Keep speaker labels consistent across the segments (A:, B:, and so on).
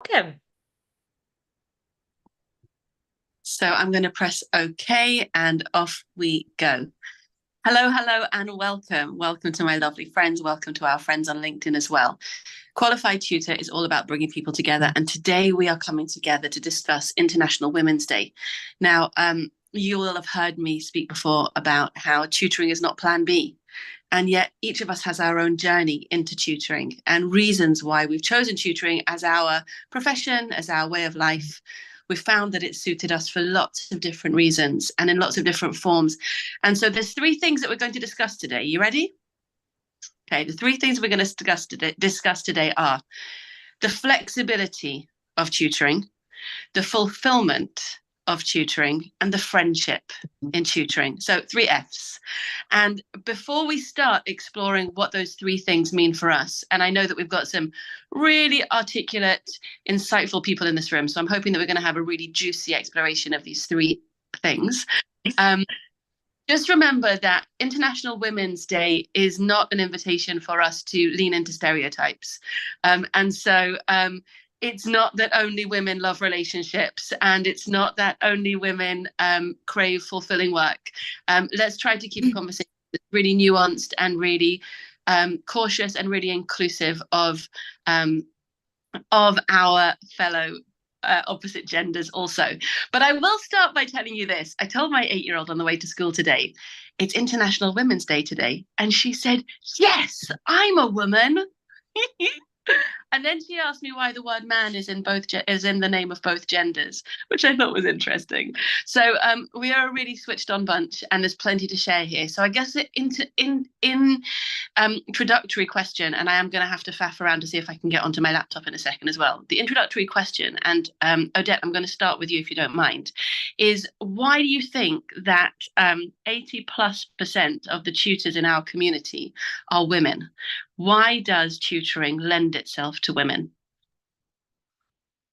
A: Welcome.
B: So I'm going to press OK and off we go. Hello, hello, and welcome. Welcome to my lovely friends. Welcome to our friends on LinkedIn as well. Qualified Tutor is all about bringing people together. And today we are coming together to discuss International Women's Day. Now, you will have heard me speak before about how tutoring is not plan B. And yet each of us has our own journey into tutoring and reasons why we've chosen tutoring as our profession, as our way of life. We've found that it's suited us for lots of different reasons and in lots of different forms. And so there's three things that we're going to discuss today. You ready? Okay, the three things we're going to discuss today are the flexibility of tutoring, the fulfillment of tutoring, and the friendship in tutoring. So 3 Fs. And before we start exploring what those three things mean for us, and I know that we've got some really articulate, insightful people in this room, so I'm hoping that we're going to have a really juicy exploration of these three things. Just remember that International Women's Day is not an invitation for us to lean into stereotypes. And so it's not that only women love relationships, and it's not that only women crave fulfilling work. Let's try to keep a conversation that's really nuanced and really cautious and really inclusive of our fellow opposite genders also. But I will start by telling you this. I told my 8-year-old on the way to school today, it's International Women's Day today. And she said, yes, I'm a woman. And then she asked me why the word man is in the name of both genders, which I thought was interesting. So we are a really switched on bunch, and there's plenty to share here. So I guess introductory question, and I am going to have to faff around to see if I can get onto my laptop in a second as well. The introductory question, and Odette, I'm going to start with you if you don't mind, is why do you think that 80+% of the tutors in our community are women? Why does tutoring lend itself to women?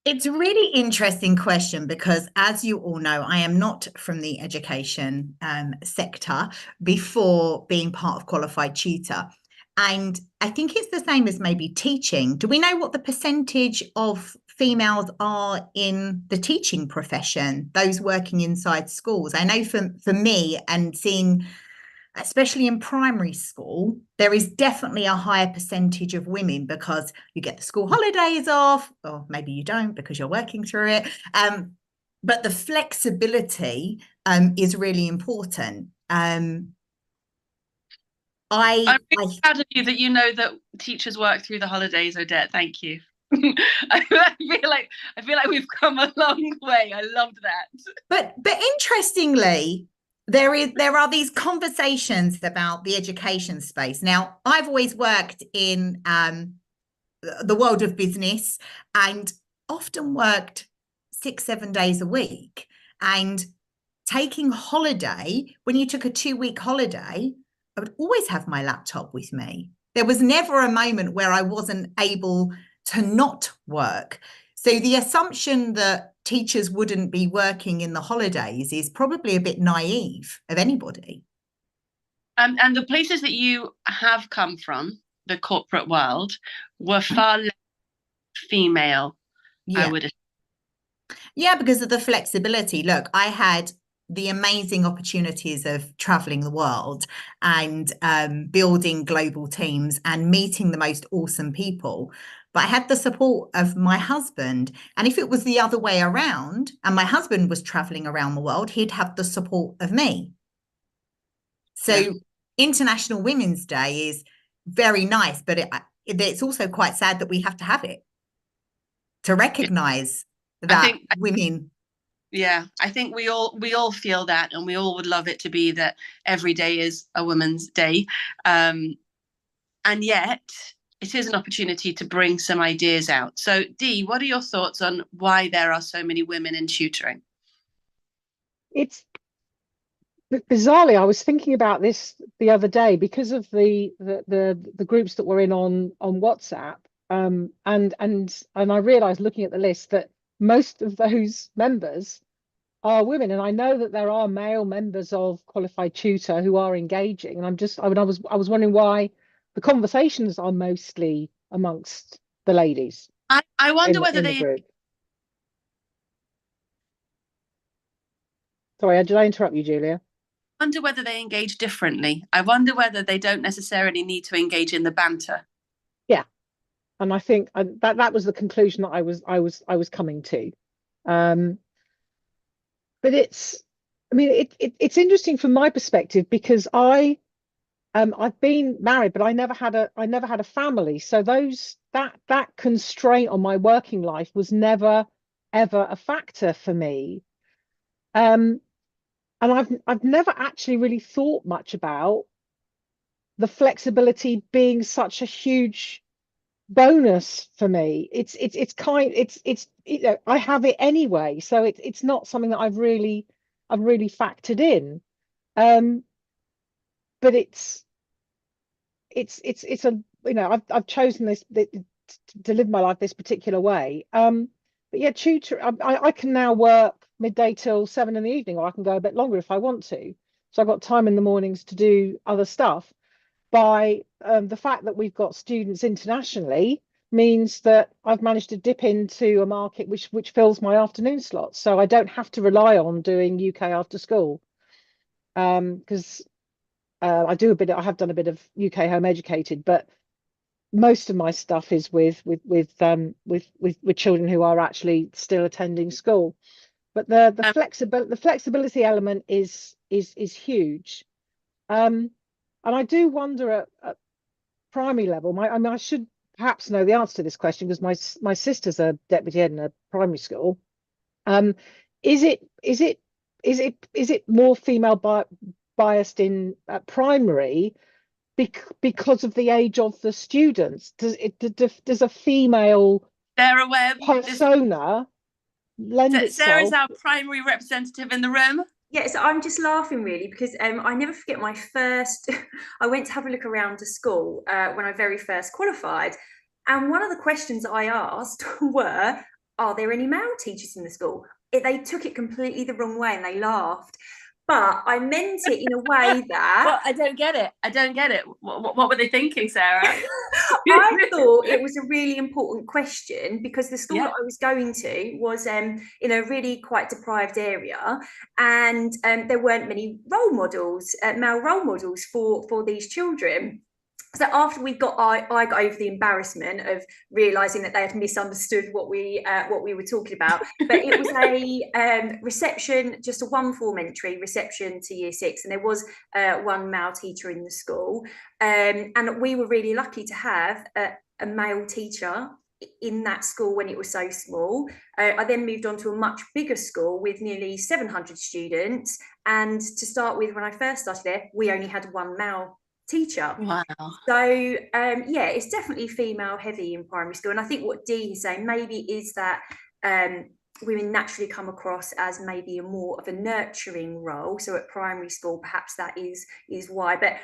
C: It's a really interesting question because, as you all know, I am not from the education sector before being part of Qualified Tutor. And I think it's the same as maybe teaching. Do we know what the percentage of females are in the teaching profession, those working inside schools? I know for me, and seeing especially in primary school, there is definitely a higher percentage of women because you get the school holidays off, or maybe you don't because you're working through it. But the flexibility is really important.
B: I'm really proud of you that you know that teachers work through the holidays, Odette. Thank you. I feel like we've come a long way. I loved that.
C: But interestingly, there are these conversations about the education space. Now, I've always worked in the world of business and often worked 6-7 days a week. And taking holiday, when you took a 2-week holiday, I would always have my laptop with me. There was never a moment where I wasn't able to not work. So the assumption that teachers wouldn't be working in the holidays is probably a bit naive of anybody.
B: And the places that you have come from, the corporate world, were far less female,
C: yeah.
B: I would assume.
C: Yeah, because of the flexibility. Look, I had the amazing opportunities of traveling the world and building global teams and meeting the most awesome people. But I had the support of my husband. And if it was the other way around and my husband was traveling around the world, he'd have the support of me. So International Women's Day is very nice, but it's also quite sad that we have to have it to recognise that women.
B: Yeah, I think we all feel that, and we all would love it to be that every day is a women's day. And yet it is an opportunity to bring some ideas out. So Dee, what are your thoughts on why there are so many women in tutoring?
A: It's bizarrely, I was thinking about this the other day because of the groups that we're in on WhatsApp. And I realized looking at the list that most of those members are women, and I know that there are male members of Qualified Tutor who are engaging, and I was wondering why the conversations are mostly amongst the ladies.
B: I wonder whether
A: in the
B: they
A: group. Sorry, did I interrupt you, Julia?
B: wonder whether they engage differently. I wonder whether they don't necessarily need to engage in the banter.
A: Yeah, and I think that was the conclusion that I was coming to. But I mean, it's interesting from my perspective because I've been married, but I never had a family. So that constraint on my working life was never ever a factor for me. And I've never actually really thought much about the flexibility being such a huge bonus for me. It's you know, I have it anyway, so it's not something that I've really factored in. But it's a, you know, I've chosen to live my life this particular way. But yeah, I can now work midday till 7 in the evening, or I can go a bit longer if I want to. So I've got time in the mornings to do other stuff. By the fact that we've got students internationally means that I've managed to dip into a market which fills my afternoon slots. So I don't have to rely on doing UK after school. Because I have done a bit of UK home educated, but most of my stuff is with children who are actually still attending school. But the flexibility element is huge. And I do wonder at primary level. I mean, I should perhaps know the answer to this question because my sister's a deputy head in a primary school. Is it more female biased in primary because of the age of the students? Does a female
B: Sarah Webb
A: persona lend itself?
B: Sarah's our primary representative in the room.
D: Yeah, so I'm just laughing really because I never forget my first. I went to have a look around the school when I very first qualified, and one of the questions I asked were, "Are there any male teachers in the school?" They took it completely the wrong way and they laughed. But I meant it in a way that
B: well, I don't get it. What were they thinking, Sarah?
D: I thought it was a really important question because the school that I was going to was in a really quite deprived area, and there weren't many role models, male role models for these children. So after I got over the embarrassment of realizing that they had misunderstood what we were talking about, but it was a reception, just a 1-form entry reception to year 6, and there was one male teacher in the school, and we were really lucky to have a male teacher in that school when it was so small. I then moved on to a much bigger school with nearly 700 students, and to start with, when I first started there, we only had one male teacher.
B: Wow.
D: So yeah, it's definitely female heavy in primary school, and I think what Dee is saying maybe is that women naturally come across as maybe a more of a nurturing role. So at primary school, perhaps that is why. But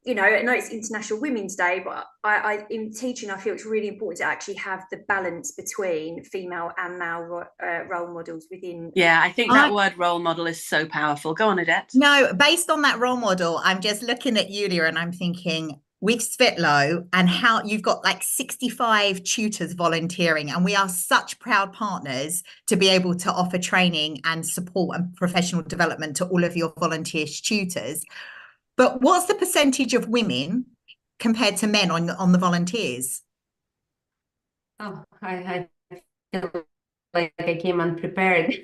D: you know, I know it's International Women's Day, but I in teaching, I feel it's really important to actually have the balance between female and male role models within.
B: Yeah, I think that word role model is so powerful. Go on, Odette.
C: No, based on that role model, I'm just looking at Yulia and I'm thinking with Svetlo and how you've got like 65 tutors volunteering, and we are such proud partners to be able to offer training and support and professional development to all of your volunteer tutors. But what's the percentage of women compared to men on the volunteers?
E: Oh, I feel like I came unprepared.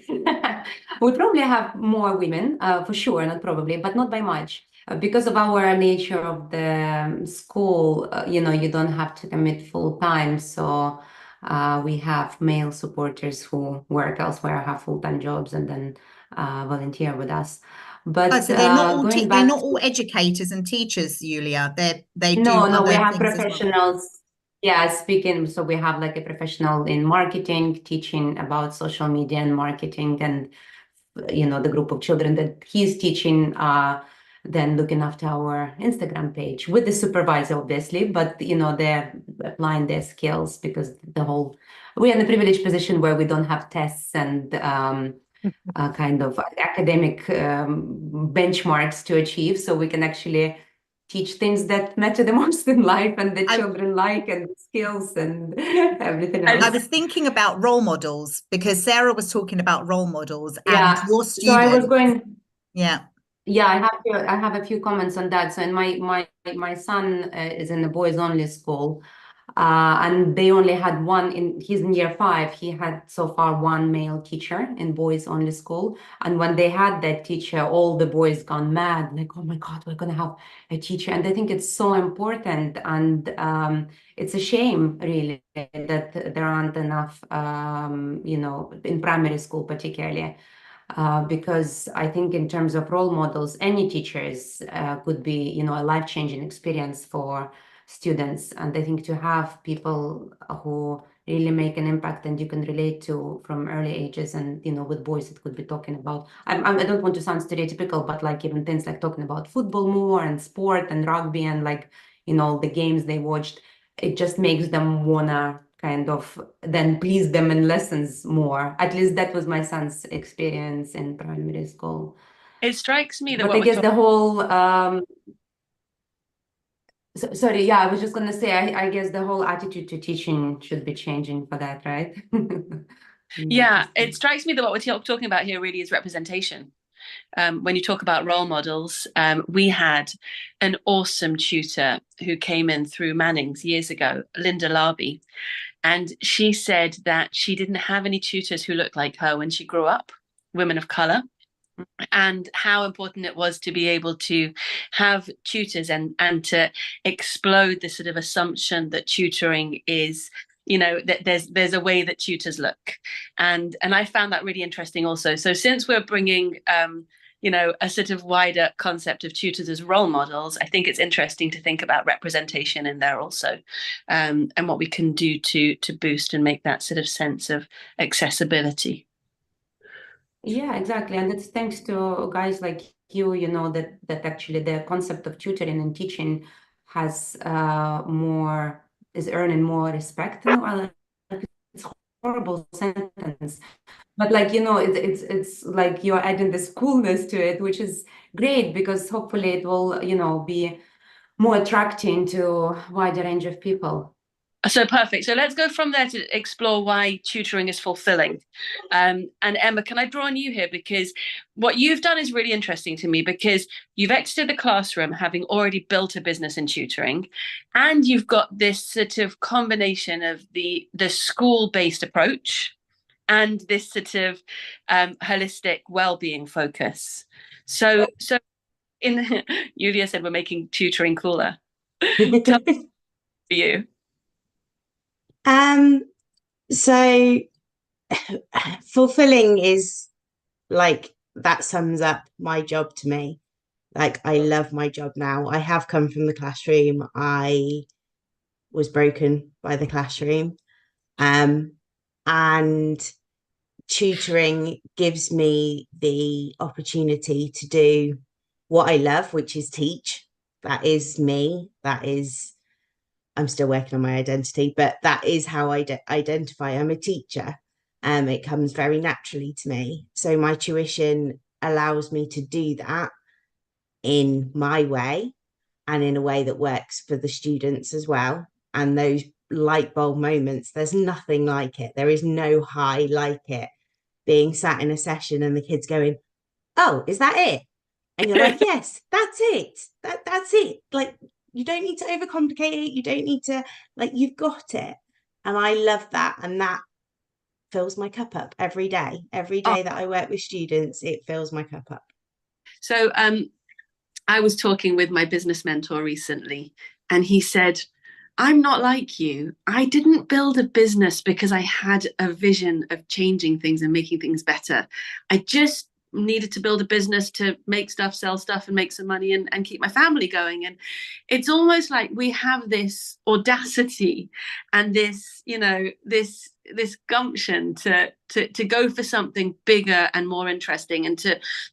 E: We probably have more women, for sure, not probably, but not by much. Because of our nature of the school, you know, you don't have to commit full time. So we have male supporters who work elsewhere, have full-time jobs, and then volunteer with us. But
C: so they're not all educators and teachers, Yulia. They do
E: no, we have
C: things
E: professionals.
C: Well.
E: Yeah, speaking. So we have like a professional in marketing, teaching about social media and marketing, and you know the group of children that he's teaching. Then looking after our Instagram page with the supervisor, obviously, but you know they're applying their skills because we're in a privileged position where we don't have tests and kind of academic benchmarks to achieve, so we can actually teach things that matter the most in life and that children like, and skills and everything else.
C: I was thinking about role models because Sarah was talking about role models and
E: Yeah.
C: your
E: So I was
C: students.
E: going.
C: Yeah.
E: Yeah, I have a few comments on that. So, in my son is in a boys only school, and they only had one he's in year 5. He had so far one male teacher in boys only school. And when they had that teacher, all the boys gone mad, like, oh my God, we're gonna have a teacher. And I think it's so important. And it's a shame really that there aren't enough, in primary school particularly. Because I think in terms of role models, any teachers could be, a life-changing experience for students. And I think to have people who really make an impact and you can relate to from early ages, and with boys it could be talking about, I don't want to sound stereotypical, but like even things like talking about football more and sport and rugby and like the games they watched, it just makes them wanna kind of then please them in lessons more. At least that was my son's experience in primary school.
B: It strikes me that
E: but I guess the whole sorry, yeah, I was just gonna say, I guess the whole attitude to teaching should be changing for that, right?
B: Yeah, it strikes me that what we're talking about here really is representation. When you talk about role models, we had an awesome tutor who came in through Manning's years ago, Linda Larby, and she said that she didn't have any tutors who looked like her when she grew up, women of color, and how important it was to be able to have tutors and to explode this sort of assumption that tutoring is, that there's a way that tutors look. And I found that really interesting also. So since we're bringing a sort of wider concept of tutors as role models, I think it's interesting to think about representation in there also, and what we can do to boost and make that sort of sense of accessibility.
E: Yeah, exactly. And it's thanks to guys like you, that actually the concept of tutoring and teaching has is earning more respect. It's a horrible sentence. But like, it's like you're adding this coolness to it, which is great because hopefully it will, be more attracting to a wider range of people.
B: So perfect. So let's go from there to explore why tutoring is fulfilling. And Emma, can I draw on you here? Because what you've done is really interesting to me, because you've exited the classroom having already built a business in tutoring, and you've got this sort of combination of the school-based approach and this sort of holistic well-being focus. So Julia said we're making tutoring cooler. Tell me for you.
F: So fulfilling is like, that sums up my job to me. Like, I love my job now. I have come from the classroom. I was broken by the classroom. And tutoring gives me the opportunity to do what I love, which is teach. That is me. I'm still working on my identity, but that is how I identify. I'm a teacher. It comes very naturally to me. So my tuition allows me to do that in my way and in a way that works for the students as well. And those light bulb moments, there's nothing like it. There is no high like it. Being sat in a session and the kids going, "Oh, is that it?" And you're like, "Yes, that's it. That's it." Like, you don't need to overcomplicate it. You don't need to, like, you've got it. And I love that. And that fills my cup up every day. Every day that I work with students, it fills my cup up.
B: So I was talking with my business mentor recently, and he said, "I'm not like you. I didn't build a business because I had a vision of changing things and making things better. I just needed to build a business to make stuff, sell stuff, and make some money and keep my family going." And it's almost like we have this audacity and this, this gumption to go for something bigger and more interesting, and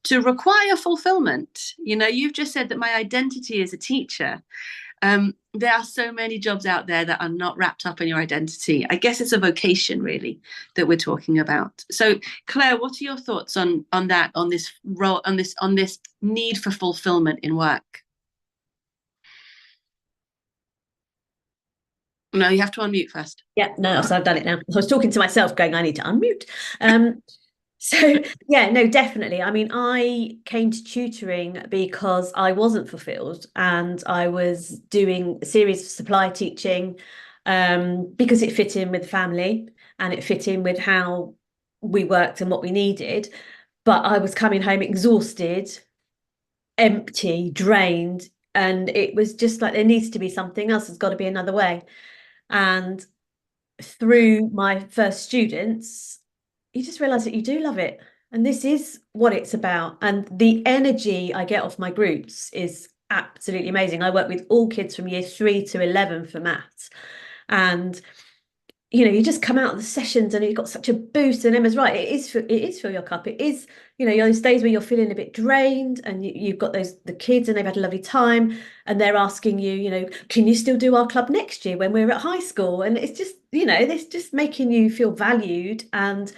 B: to require fulfillment. You've just said that my identity is a teacher. There are so many jobs out there that are not wrapped up in your identity. I guess it's a vocation really that we're talking about. So Claire, what are your thoughts on that, on this role, on this need for fulfillment in work? No, you have to unmute first.
G: Yeah, no, so I've done it now. I was talking to myself going, I need to unmute. So yeah, no, definitely. I mean, I came to tutoring because I wasn't fulfilled and I was doing a series of supply teaching because it fit in with family and it fit in with how we worked and what we needed. But I was coming home exhausted, empty, drained, and it was just like there needs to be something else. There's got to be another way. And through my first students, you just realize that you do love it. And this is what it's about. And the energy I get off my groups is absolutely amazing. I work with all kids from year 3 to 11 for maths. And, you know, you just come out of the sessions and you've got such a boost. And Emma's right, it is fill your cup. It is, you know, those days where you're feeling a bit drained and you've got the kids and they've had a lovely time and they're asking you, you know, can you still do our club next year when we're at high school? And it's just, you know, it's just making you feel valued. And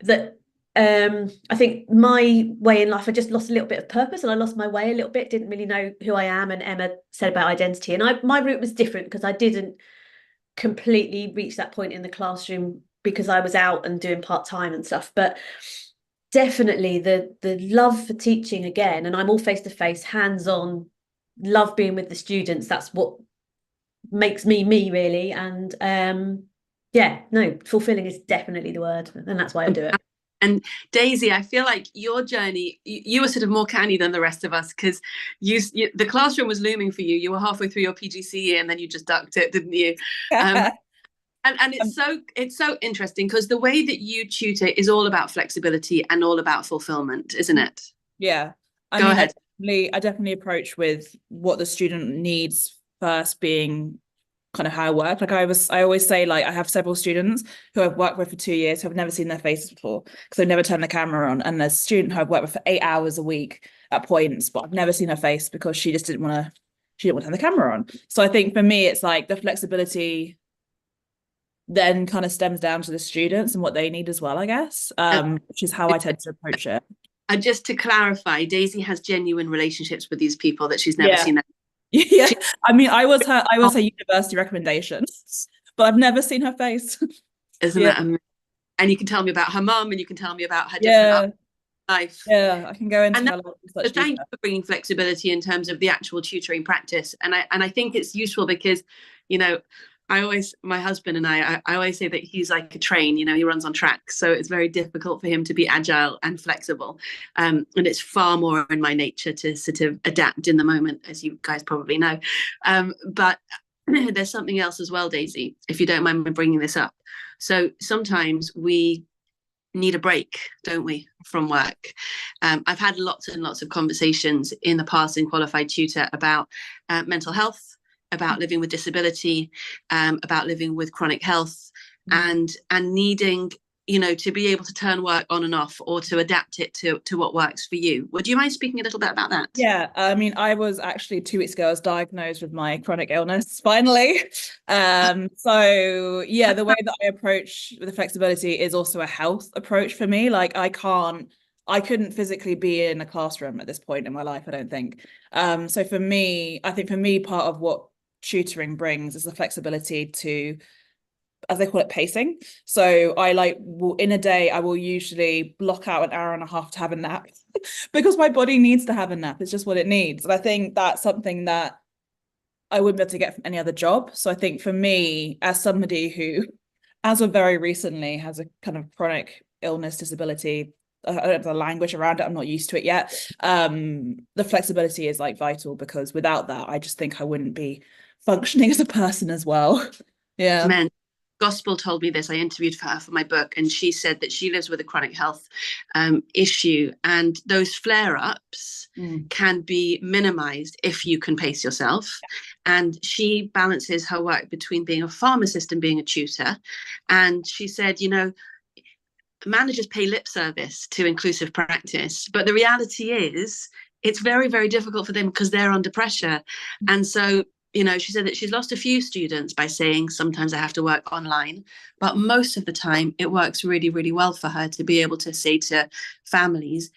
G: that I think my way in life, I just lost a little bit of purpose and I lost my way a little bit, didn't really know who I am. And Emma said about identity, and my route was different because I didn't completely reach that point in the classroom because I was out and doing part-time and stuff. But definitely the love for teaching again, and I'm all face-to-face, hands-on, love being with the students. That's what makes me really. And yeah, no, fulfilling is definitely the word, and that's why I do it.
B: And Daisy, I feel like your journey, you were sort of more canny than the rest of us because the classroom was looming for you. You were halfway through your PGCE and then you just ducked it, didn't you? And it's so interesting because the way that you tutor is all about flexibility and all about fulfillment, isn't it?
H: Yeah.
B: Go ahead.
H: I definitely approach with what the student needs first being kind of how I work. Like I always say, like, I have several students who I've worked with for 2 years who I've never seen their faces before because I've never turned the camera on. And there's a student who I've worked with for 8 hours a week at points, but I've never seen her face because she just didn't want to turn the camera on. So I think for me, it's like the flexibility then kind of stems down to the students and what they need as well, I guess, which is how I tend to approach it.
B: And just to clarify, Daisy has genuine relationships with these people that she's never seen.
H: Yeah, I mean, I was her university recommendation, but I've never seen her face.
B: Isn't that amazing? And you can tell me about her mum, and you can tell me about her different life.
H: Yeah, I can go into her life.
B: So thank you for bringing flexibility in terms of the actual tutoring practice, and I think it's useful because, you know, my husband and I always say that he's like a train, you know, he runs on tracks. So it's very difficult for him to be agile and flexible. And it's far more in my nature to sort of adapt in the moment, as you guys probably know. But there's something else as well, Daisy, if you don't mind me bringing this up. So sometimes we need a break, don't we, from work? I've had lots and lots of conversations in the past in Qualified Tutor about mental health, about living with disability, about living with chronic health, and needing, you know, to be able to turn work on and off or to adapt it to what works for you. Would you mind speaking a little bit about that?
H: Yeah, I mean, I was actually 2 weeks ago, I was diagnosed with my chronic illness, finally. So yeah, the way that I approach with the flexibility is also a health approach for me. Like I couldn't physically be in a classroom at this point in my life, I don't think. So for me, I think part of what tutoring brings is the flexibility to, as they call it, pacing. So in a day, I will usually block out an hour and a half to have a nap because my body needs to have a nap. It's just what it needs. And I think that's something that I wouldn't be able to get from any other job. So I think for me, as somebody who, as of very recently, has a kind of chronic illness, disability, I don't have the language around it, I'm not used to it yet. The flexibility is like vital because without that, I just think I wouldn't be functioning as a person as well. Yeah.
B: Man, Gospel told me this. I interviewed her for my book, and she said that she lives with a chronic health issue, and those flare-ups can be minimized if you can pace yourself. And she balances her work between being a pharmacist and being a tutor. And she said, you know, managers pay lip service to inclusive practice, but the reality is it's very, very difficult for them because they're under pressure. And so, you know, she said that she's lost a few students by saying sometimes I have to work online, but most of the time it works really, really well for her to be able to say to families,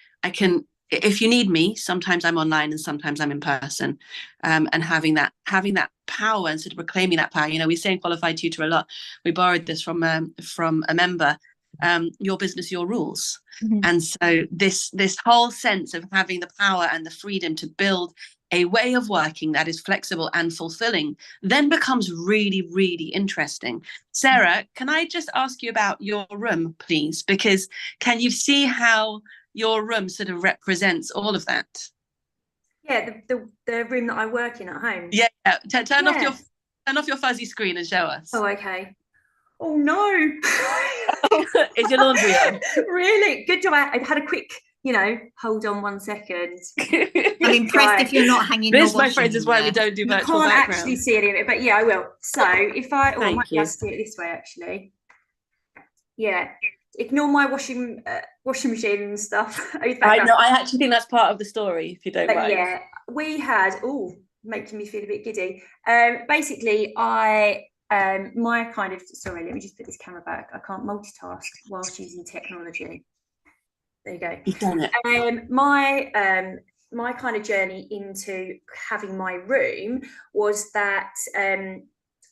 B: if you need me, sometimes I'm online and sometimes I'm in person. And having that power and sort of reclaiming that power. You know, we say in Qualified Tutor a lot, we borrowed this from a member, your business, your rules.
A: Mhm.
B: And so this whole sense of having the power and the freedom to build a way of working that is flexible and fulfilling then becomes really, really interesting. Sarah, can I just ask you about your room, please? Because can you see how your room sort of represents all of that?
D: Yeah, the room that I work in at home.
B: Yeah, turn off your fuzzy screen and show us.
D: Oh, okay. Oh no.
B: Is your laundry on?
D: Really? Good job. I had a quick, hold on 1 second.
C: I'm impressed if you're not hanging.
B: This,
C: your
B: my friends,
C: washing
B: is why
C: there.
B: we don't do
D: You
B: virtual
D: can't
B: background.
D: actually see any of it, but yeah, I will. So if I
B: Thank
D: might
B: you.
D: just do it this way actually. Yeah. Ignore my washing machine and stuff.
B: I know. I actually think that's part of the story, if you don't mind.
D: Yeah, we had making me feel a bit giddy. Basically, my kind of sorry. Let me just put this camera back. I can't multitask whilst using technology. There you go.
B: You've done it.
D: My kind of journey into having my room was that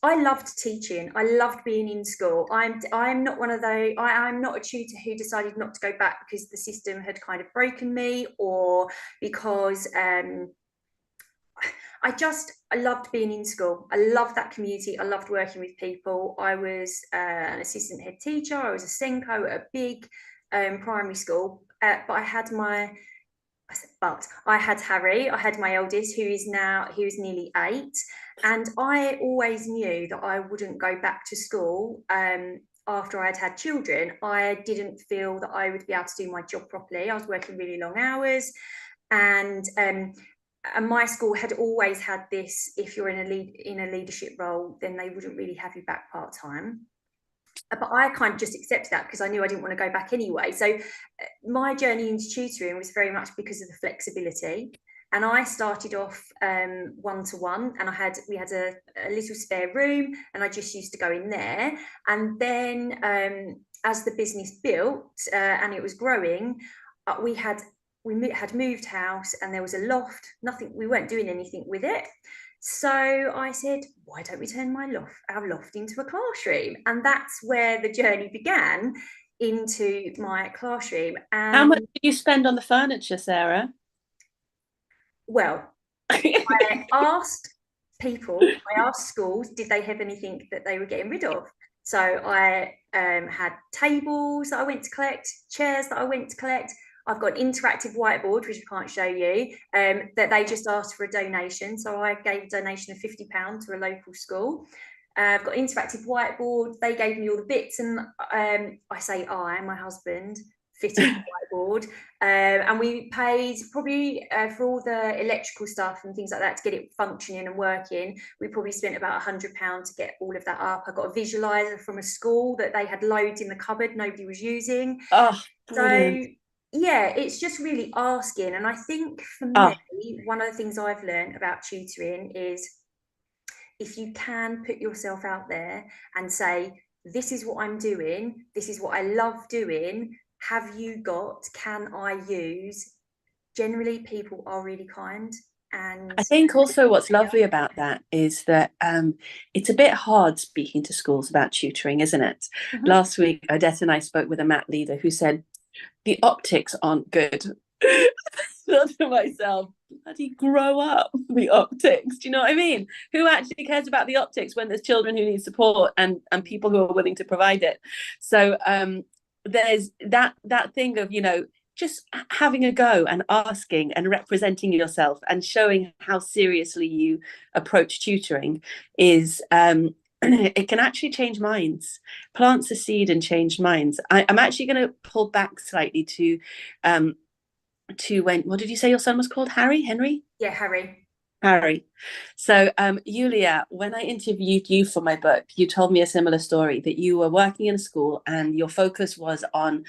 D: I loved teaching. I loved being in school. I'm not one of those. I'm not a tutor who decided not to go back because the system had kind of broken me, or because I loved being in school. I loved that community. I loved working with people. I was an assistant head teacher. I was a Senko at a big primary school. But I had Harry. I had my eldest, he was nearly 8. And I always knew that I wouldn't go back to school after I'd had children. I didn't feel that I would be able to do my job properly. I was working really long hours. And my school had always had this, if you're in a leadership role, then they wouldn't really have you back part-time. But I kind of just accepted that because I knew I didn't want to go back anyway. So my journey into tutoring was very much because of the flexibility. And I started off one-to-one, and we had a little spare room, and I just used to go in there. And then as the business built and it was growing, we had moved house, and there was a loft. We weren't doing anything with it. So I said, why don't we turn our loft into a classroom? And that's where the journey began into my classroom. And
B: how much did you spend on the furniture, Sarah?
D: Well, I asked schools, did they have anything that they were getting rid of? So I had tables that I went to collect, chairs that I went to collect. I've got an interactive whiteboard, which I can't show you, that they just asked for a donation. So I gave a donation of £50 to a local school. I've got an interactive whiteboard. They gave me all the bits, and my husband fitted the whiteboard. And we paid probably for all the electrical stuff and things like that to get it functioning and working. We probably spent about £100 to get all of that up. I got a visualizer from a school that they had loads in the cupboard nobody was using.
B: Oh, brilliant.
D: So yeah, it's just really asking. And I think for me, one of the things I've learned about tutoring is if you can put yourself out there and say, this is what I'm doing, this is what I love doing, can I use? Generally, people are really kind. And
B: I think also what's lovely about that is that it's a bit hard speaking to schools about tutoring, isn't it? Mm-hmm. Last week, Odette and I spoke with a math leader who said, the optics aren't good. I thought to myself, bloody grow up, the optics. Do you know what I mean? Who actually cares about the optics when there's children who need support and people who are willing to provide it? So there's that thing of, just having a go and asking and representing yourself and showing how seriously you approach tutoring is it can actually change minds, plants a seed and change minds. I'm actually going to pull back slightly to when, what did you say your son was called? Henry?
D: Yeah, Harry.
B: So Julia, when I interviewed you for my book, you told me a similar story, that you were working in a school and your focus was on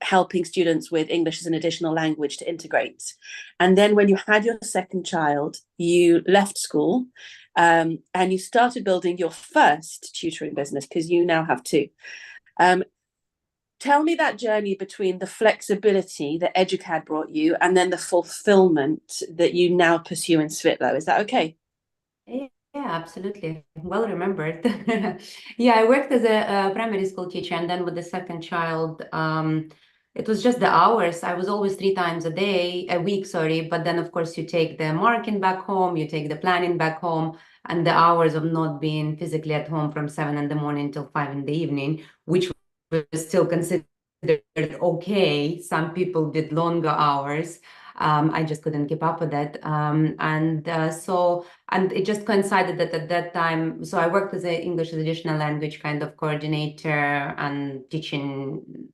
B: helping students with English as an additional language to integrate. And then when you had your second child, you left school and you started building your first tutoring business, because you now have 2. Tell me that journey between the flexibility that EduCAD brought you and then the fulfillment that you now pursue in Svitlo. Is that okay?
E: absolutely. Well remembered. Yeah, I worked as a primary school teacher, and then with the second child, it was just the hours. I was always 3 times a week, sorry. But then, of course, you take the marking back home, you take the planning back home, and the hours of not being physically at home from 7 in the morning till 5 in the evening, which was still considered okay. Some people did longer hours. I just couldn't keep up with it. And it just coincided that at that time, so I worked as an English as additional language kind of coordinator and teaching,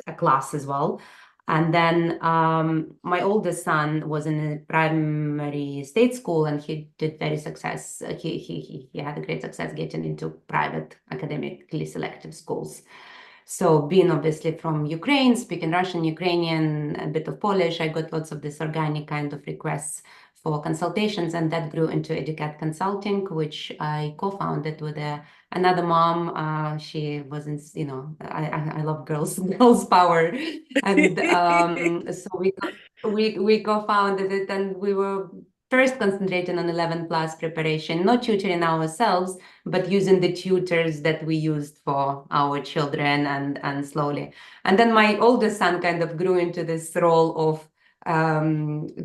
E: a class as well. And then my oldest son was in a primary state school, and he did very success. He had a great success getting into private academically selected schools. So being obviously from Ukraine, speaking Russian, Ukrainian, a bit of Polish, I got lots of this organic kind of requests for consultations, and that grew into Educat Consulting, which I co-founded with another mom. She wasn't, I love girls power, and so we co-founded it, and we were first concentrating on 11 plus preparation, not tutoring ourselves, but using the tutors that we used for our children, and slowly. And then my oldest son kind of grew into this role of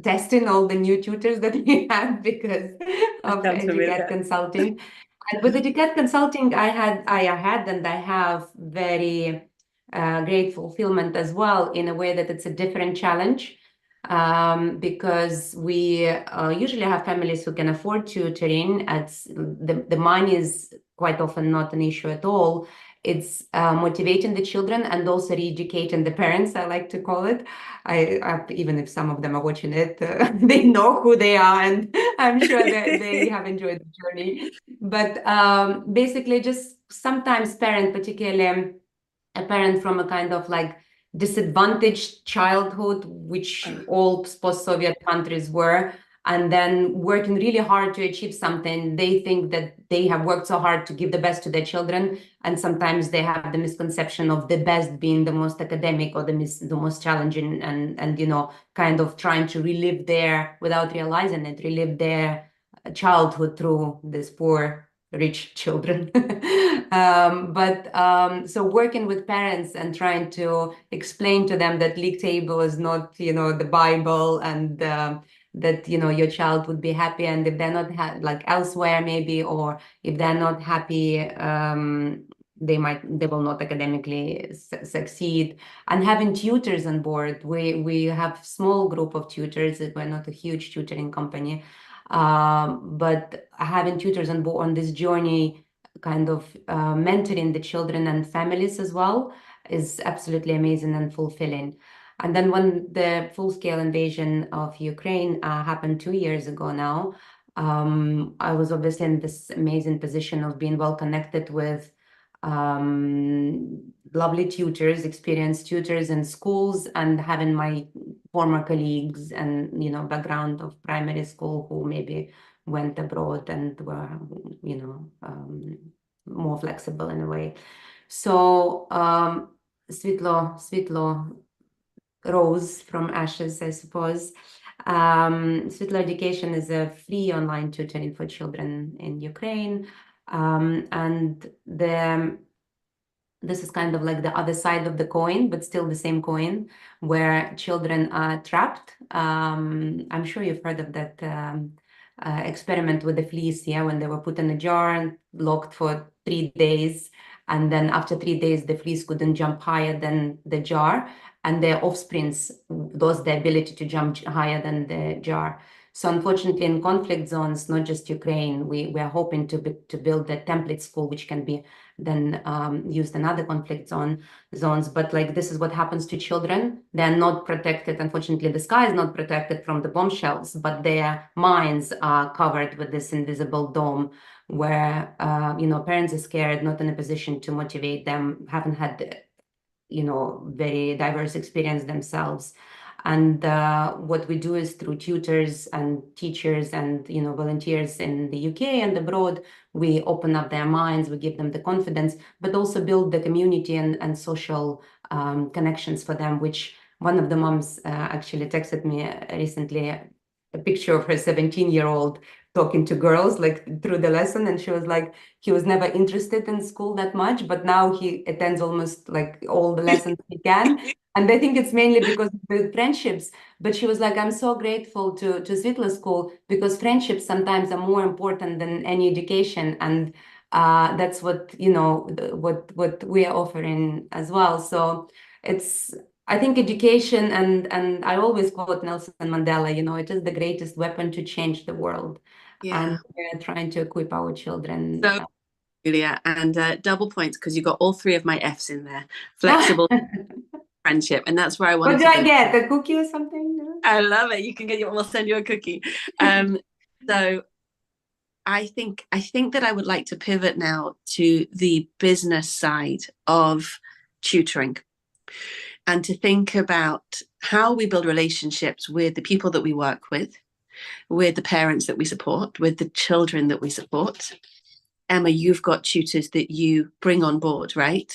E: testing all the new tutors that we had because of Educat Consulting. And with Educat Consulting, I had and I have very great fulfillment as well, in a way that it's a different challenge. Because we usually have families who can afford tutoring. The money is quite often not an issue at all. It's motivating the children and also re-educating the parents, I like to call it. Even if some of them are watching it, they know who they are, and I'm sure that they have enjoyed the journey. But basically, just sometimes particularly a parent from a kind of like disadvantaged childhood, which all post-Soviet countries were, and then working really hard to achieve something. They think that they have worked so hard to give the best to their children, and sometimes they have the misconception of the best being the most academic or the most challenging, and kind of trying to relive without realizing it, relive their childhood through this poor rich children. So working with parents and trying to explain to them that league table is not, the Bible, and that, your child would be happy. And if they're not like elsewhere maybe, or if they're not happy, they will not academically succeed. And having tutors on board, we have small group of tutors. We're not a huge tutoring company. But having tutors on this journey, kind of mentoring the children and families as well, is absolutely amazing and fulfilling. And then when the full-scale invasion of Ukraine happened 2 years ago now, I was obviously in this amazing position of being well connected with lovely tutors, experienced tutors in schools, and having my former colleagues and background of primary school who maybe went abroad and were more flexible in a way. So Svitlo rose from ashes, I suppose. Svitlo Education is a free online tutoring for children in Ukraine, and this is kind of like the other side of the coin, but still the same coin, where children are trapped. I'm sure you've heard of that experiment with the fleas, when they were put in a jar and locked for 3 days. And then after 3 days, the fleas couldn't jump higher than the jar, and their offsprings lost the ability to jump higher than the jar. So unfortunately, in conflict zones, not just Ukraine, we are hoping to build a template school, which can be then used in other conflict zones. But like, this is what happens to children. They're not protected. Unfortunately, the sky is not protected from the bombshells, but their minds are covered with this invisible dome, where parents are scared, not in a position to motivate them, haven't had very diverse experience themselves. And what we do is, through tutors and teachers and volunteers in the UK and abroad, we open up their minds, we give them the confidence, but also build the community and social connections for them. Which one of the moms actually texted me recently a picture of her 17-year-old talking to girls like through the lesson, and she was like, he was never interested in school that much, but now he attends almost like all the lessons he can. And I think it's mainly because of the friendships. But she was like, I'm so grateful to Svitla school, because friendships sometimes are more important than any education. And that's what, you know, what we are offering as well. So it's, I think education, and I always quote Nelson Mandela, you know, it is the greatest weapon to change the world. And we're trying to equip our children.
B: So, Julia, and double points because you got all 3 of my F's in there. Flexible, friendship, and that's where I wanted
E: What do I get? A cookie or something? No?
B: I love it. You can get we'll send you a cookie. So I think that I would like to pivot now to the business side of tutoring, and to think about how we build relationships with the people that we work with the parents that we support, with the children that we support. Emma, you've got tutors that you bring on board, right?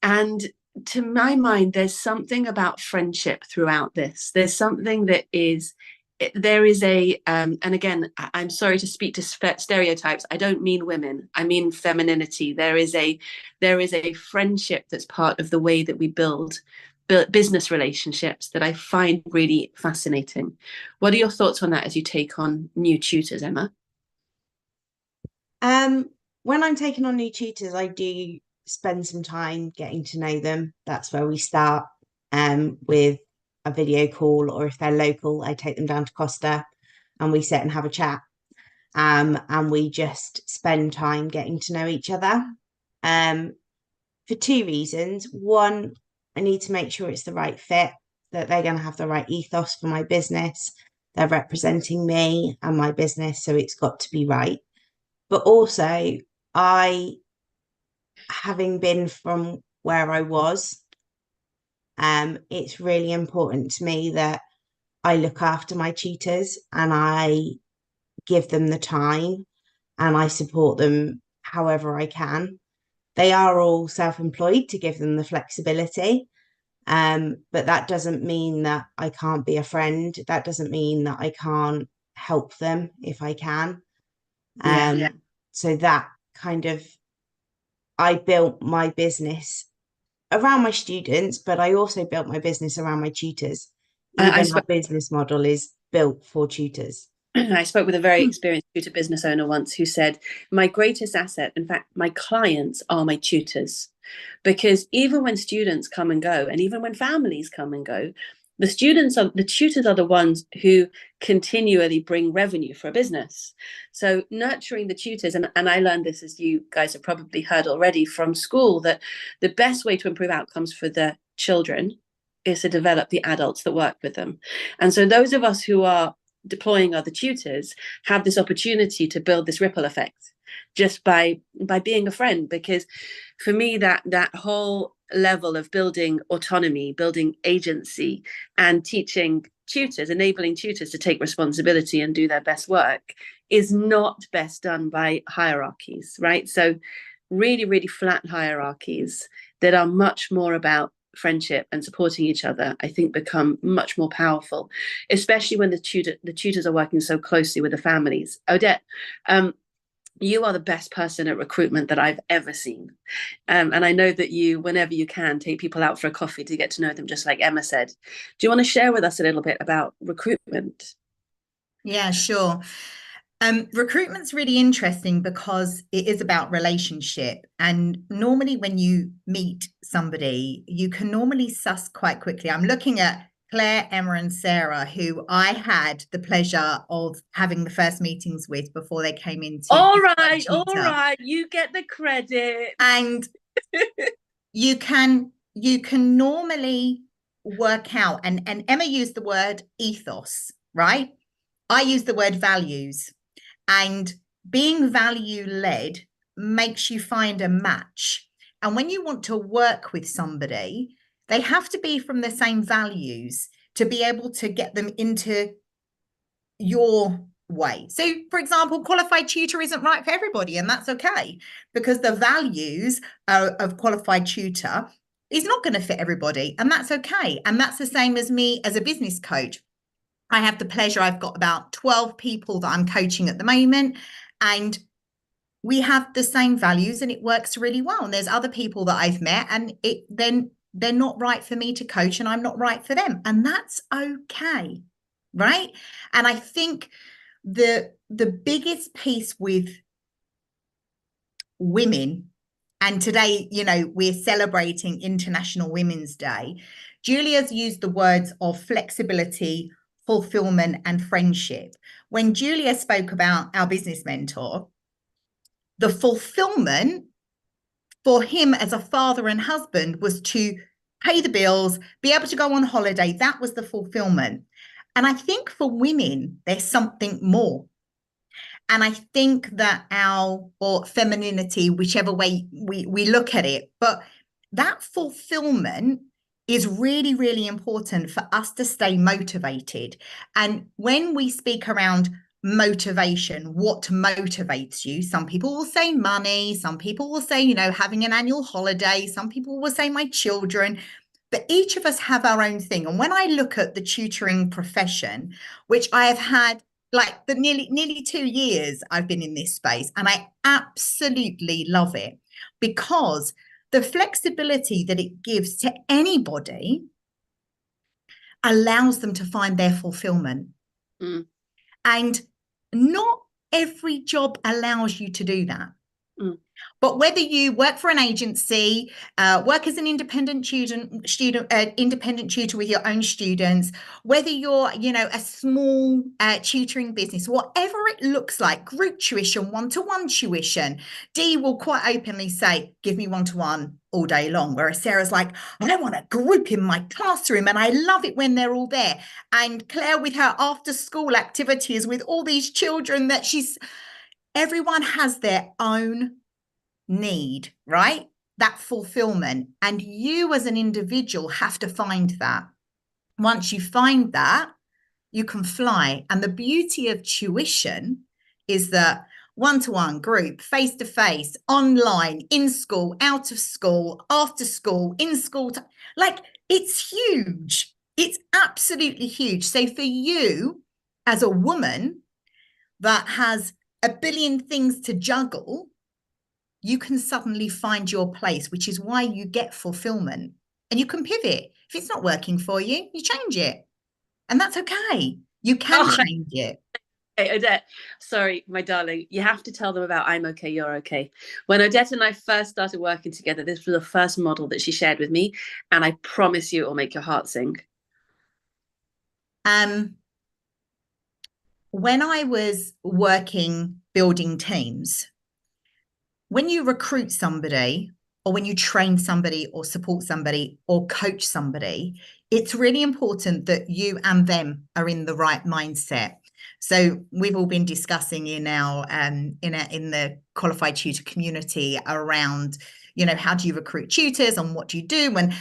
B: And to my mind, there's something about friendship throughout this. There's something that is, there is a, and again, I'm sorry to speak to stereotypes. I don't mean women. I mean femininity. There is a friendship that's part of the way that we build business relationships that I find really fascinating. What are your thoughts on that as you take on new tutors, Emma?
F: When I'm taking on new tutors, I do spend some time getting to know them. That's where we start with a video call, or if they're local, I take them down to Costa and we sit and have a chat. And we just spend time getting to know each other for 2 reasons. One, I need to make sure it's the right fit, that they're going to have the right ethos for my business. They're representing me and my business, so it's got to be right. But also, having been from where I was, it's really important to me that I look after my tutors and I give them the time and I support them however I can. They are all self-employed to give them the flexibility. But that doesn't mean that I can't be a friend. That doesn't mean that I can't help them if I can. So that kind of, I built my business around my students, but I also built my business around my tutors. Even our business model is built for tutors.
B: I spoke with a very experienced tutor business owner once who said, my greatest asset, in fact, my clients are my tutors. Because even when students come and go, and even when families come and go, the tutors are the ones who continually bring revenue for a business. So nurturing the tutors, and I learned this, as you guys have probably heard already from school, that the best way to improve outcomes for the children is to develop the adults that work with them. And so those of us who are deploying other tutors have this opportunity to build this ripple effect just by being a friend. Because for me, that whole level of building autonomy, building agency, and teaching tutors, enabling tutors to take responsibility and do their best work is not best done by hierarchies, right? So really, really flat hierarchies that are much more about friendship and supporting each other, I think, become much more powerful, especially when the tutors are working so closely with the families. Odette, you are the best person at recruitment that I've ever seen. And I know that you, whenever you can, take people out for a coffee to get to know them, just like Emma said. Do you want to share with us a little bit about recruitment?
C: Yeah, sure. Recruitment's really interesting because it is about relationship. And normally when you meet somebody, you can normally suss quite quickly. I'm looking at Claire, Emma and Sarah, who I had the pleasure of having the first meetings with before they came into
B: all right, you get the credit.
C: And you can normally work out, and Emma used the word ethos, right? I use the word values. And being value-led makes you find a match. And when you want to work with somebody, they have to be from the same values to be able to get them into your way. So, for example, qualified tutor isn't right for everybody, and that's okay, because the values of qualified tutor is not going to fit everybody, and that's okay. And that's the same as me as a business coach. I have the pleasure, I've got about 12 people that I'm coaching at the moment, and we have the same values and it works really well. And there's other people that I've met and they're not right for me to coach and I'm not right for them. And that's okay, right? And I think the biggest piece with women, and today, you know, we're celebrating International Women's Day. Julia's used the words of flexibility, fulfillment, and friendship. When Julia spoke about our business mentor, the fulfillment for him as a father and husband was to pay the bills, be able to go on holiday. That was the fulfillment. And I think for women, there's something more. And I think that or femininity, whichever way we look at it, but that fulfillment is really, really important for us to stay motivated. And when we speak around motivation, what motivates you? Some people will say money, some people will say, you know, having an annual holiday, some people will say my children, but each of us have our own thing. And when I look at the tutoring profession, which I have had like the nearly 2 years I've been in this space, and I absolutely love it because the flexibility that it gives to anybody allows them to find their fulfillment. And not every job allows you to do that. But whether you work for an agency, work as an independent independent tutor with your own students, whether you're, you know, a small tutoring business, whatever it looks like, group tuition, one-to-one tuition, Dee will quite openly say, give me one-to-one all day long. Whereas Sarah's like, I want a group in my classroom and I love it when they're all there. And Claire with her after school activities with all these children that everyone has their own need, right? That fulfillment. And you as an individual have to find that. Once you find that, you can fly. And the beauty of tuition is that one-to-one, group, face-to-face, online, in school, out of school, after school, in school, like it's huge. It's absolutely huge. So for you as a woman that has a billion things to juggle, you can suddenly find your place, which is why you get fulfillment. And you can pivot. If it's not working for you, you change it. And that's okay. You can change it.
B: Hey, Odette, sorry, my darling, you have to tell them about I'm okay, you're okay. When Odette and I first started working together, this was the first model that she shared with me. And I promise you it will make your heart sing.
C: When I was working building teams, when you recruit somebody or when you train somebody or support somebody or coach somebody, it's really important that you and them are in the right mindset. So we've all been discussing in the qualified tutor community around, you know, how do you recruit tutors and what do you do and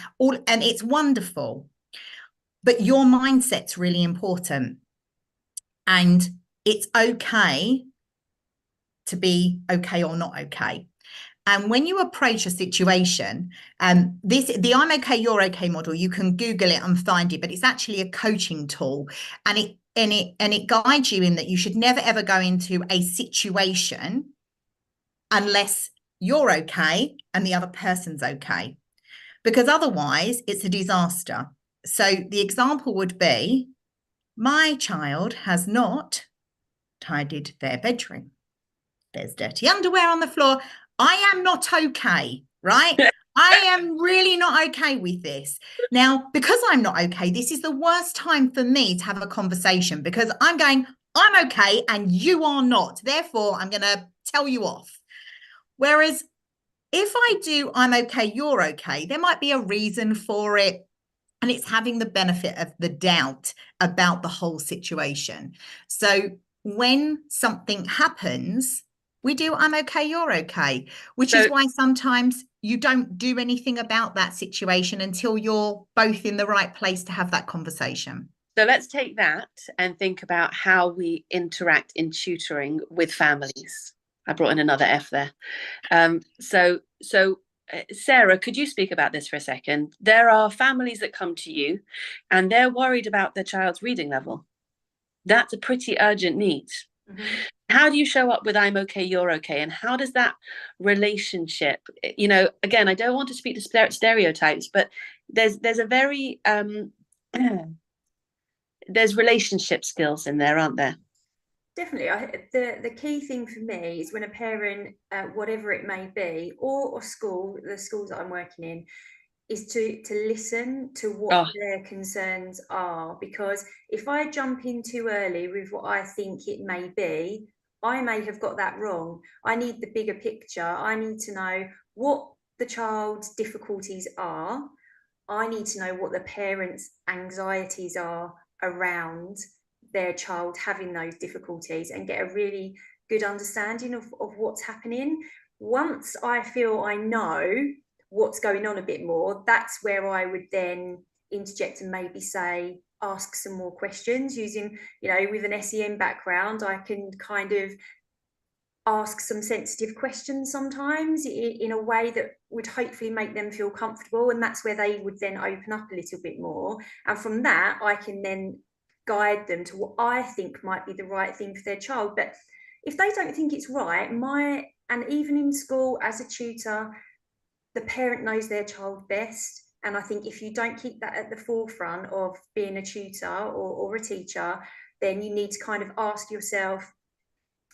C: it's wonderful. But your mindset's really important. And it's okay to be okay or not okay. And when you approach a situation, the I'm okay, you're okay model, you can Google it and find it, but it's actually a coaching tool, and it guides you in that you should never ever go into a situation unless you're okay and the other person's okay, because otherwise it's a disaster. So the example would be, my child has not tidied their bedroom. There's dirty underwear on the floor. I am not okay, right? I am really not okay with this. Now, because I'm not okay, this is the worst time for me to have a conversation because I'm going, I'm okay and you are not. Therefore, I'm going to tell you off. Whereas if I do, I'm okay, you're okay, there might be a reason for it. And it's having the benefit of the doubt about the whole situation. So when something happens, we do I'm okay, you're okay, which is why sometimes you don't do anything about that situation until you're both in the right place to have that conversation.
B: So let's take that and think about how we interact in tutoring with families. I brought in another F there. Sarah, could you speak about this for a second? There are families that come to you and they're worried about their child's reading level. That's a pretty urgent need. How do you show up with I'm okay, you're okay? And how does that relationship, you know, again, I don't want to speak to stereotypes, but there's a very, there's relationship skills in there, aren't there?
D: Definitely. The key thing for me is when a parent, whatever it may be, or school, the schools that I'm working in, is to listen to what their concerns are. Because if I jump in too early with what I think it may be, I may have got that wrong. I need the bigger picture. I need to know what the child's difficulties are. I need to know what the parents' anxieties are around their child having those difficulties, and get a really good understanding of what's happening. Once I feel I know what's going on a bit more, that's where I would then interject and maybe say, ask some more questions using, you know, with an SEN background, I can kind of ask some sensitive questions sometimes in a way that would hopefully make them feel comfortable, and that's where they would then open up a little bit more, and from that I can then guide them to what I think might be the right thing for their child. But if they don't think it's right, and even in school as a tutor, the parent knows their child best. And I think if you don't keep that at the forefront of being a tutor or a teacher, then you need to kind of ask yourself,